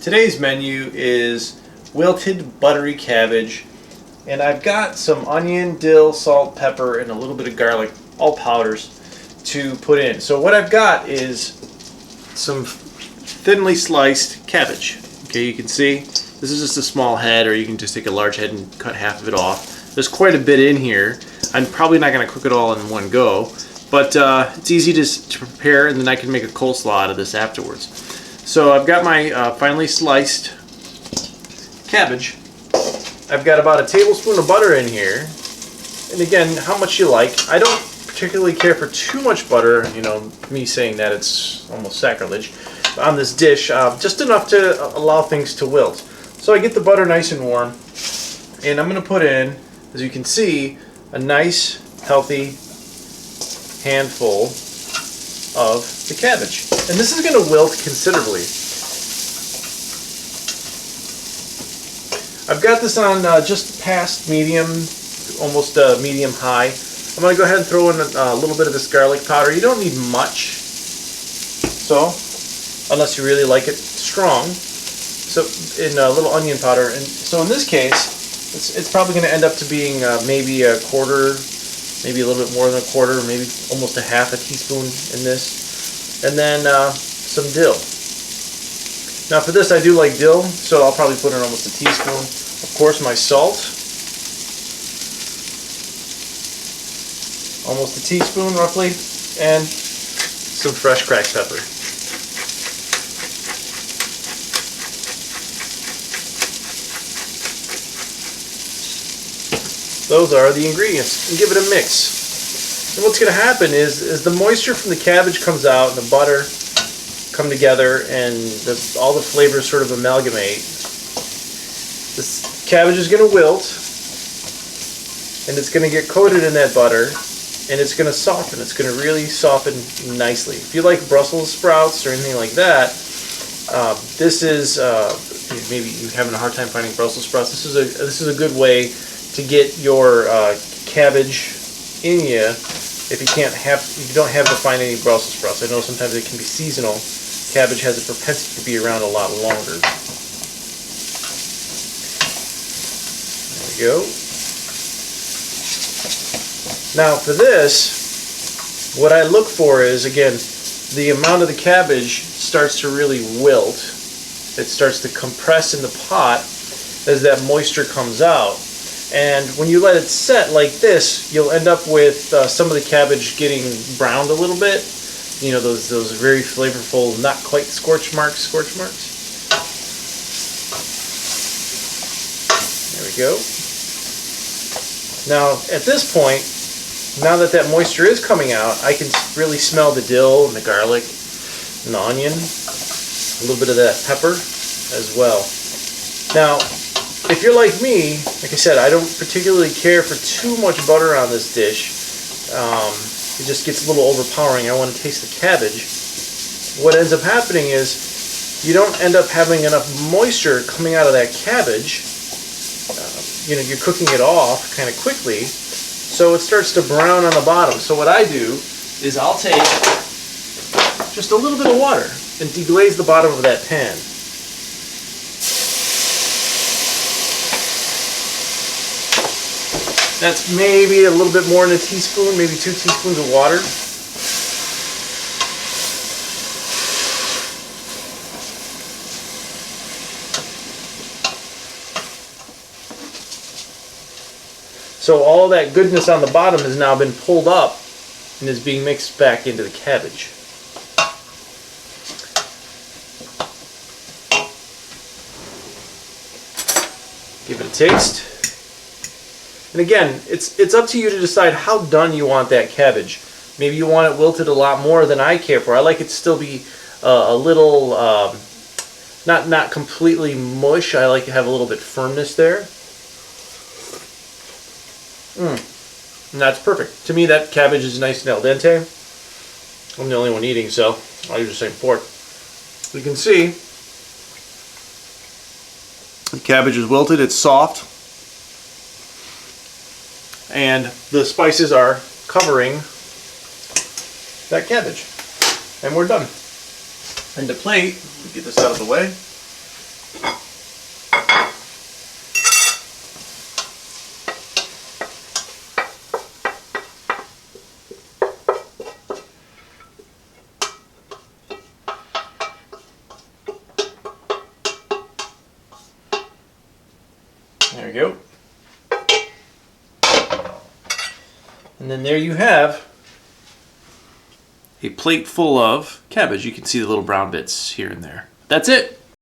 Today's menu is wilted buttery cabbage, and I've got some onion, dill, salt, pepper, and a little bit of garlic, all powders, to put in. So what I've got is some thinly sliced cabbage. Okay, you can see this is just a small head, or you can just take a large head and cut half of it off. There's quite a bit in here. I'm probably not going to cook it all in one go, but it's easy to prepare, and then I can make a coleslaw out of this afterwards. So I've got my finely sliced cabbage. I've got about a tablespoon of butter in here, and again, how much you like. I don't particularly care for too much butter, you know, me saying that it's almost sacrilege on this dish, just enough to allow things to wilt. So I get the butter nice and warm, and I'm going to put in, as you can see, a nice healthy handful of the cabbage. And this is going to wilt considerably. I've got this on just past medium, almost medium high. I'm going to go ahead and throw in a little bit of this garlic powder. You don't need much, so unless you really like it strong. So in a little onion powder, and so in this case, it's probably going to end up to being maybe a quarter, maybe a little bit more than a quarter, maybe almost a half a teaspoon in this, and then some dill. Now for this, I do like dill, so I'll probably put in almost a teaspoon. Of course, my salt, almost a teaspoon roughly, and some fresh cracked pepper. Those are the ingredients, and give it a mix. And what's going to happen is the moisture from the cabbage comes out and the butter come together, and all the flavors sort of amalgamate. This cabbage is going to wilt, and it's going to get coated in that butter, and it's going to soften. It's going to really soften nicely. If you like Brussels sprouts or anything like that, this is maybe you're having a hard time finding Brussels sprouts. This is a good way to get your cabbage in you if you don't have to find any Brussels sprouts. I know sometimes it can be seasonal. Cabbage has a propensity to be around a lot longer. There we go. Now for this, what I look for is, again, the amount of the cabbage starts to really wilt. It starts to compress in the pot as that moisture comes out. And when you let it set like this, you'll end up with some of the cabbage getting browned a little bit. You know, those very flavorful, not quite scorch marks. There we go. Now, at this point, now that moisture is coming out, I can really smell the dill and the garlic and the onion, a little bit of that pepper as well. Now, if you're like me, like I said, I don't particularly care for too much butter on this dish. It just gets a little overpowering. I want to taste the cabbage. What ends up happening is you don't end up having enough moisture coming out of that cabbage. You know, you're cooking it off kind of quickly, so it starts to brown on the bottom. So what I do is I'll take just a little bit of water and deglaze the bottom of that pan. That's maybe a little bit more than a teaspoon, maybe 2 teaspoons of water. So all that goodness on the bottom has now been pulled up and is being mixed back into the cabbage. Give it a taste. And again, it's up to you to decide how done you want that cabbage. Maybe you want it wilted a lot more than I care for. I like it to still be a little, not completely mush. I like to have a little bit firmness there. And that's perfect. To me, that cabbage is nice and al dente. I'm the only one eating, so I'll use the same fork. You can see the cabbage is wilted. It's soft. And the spices are covering that cabbage. And we're done. And to plate, get this out of the way. There we go. And then there you have a plate full of cabbage. You can see the little brown bits here and there. That's it.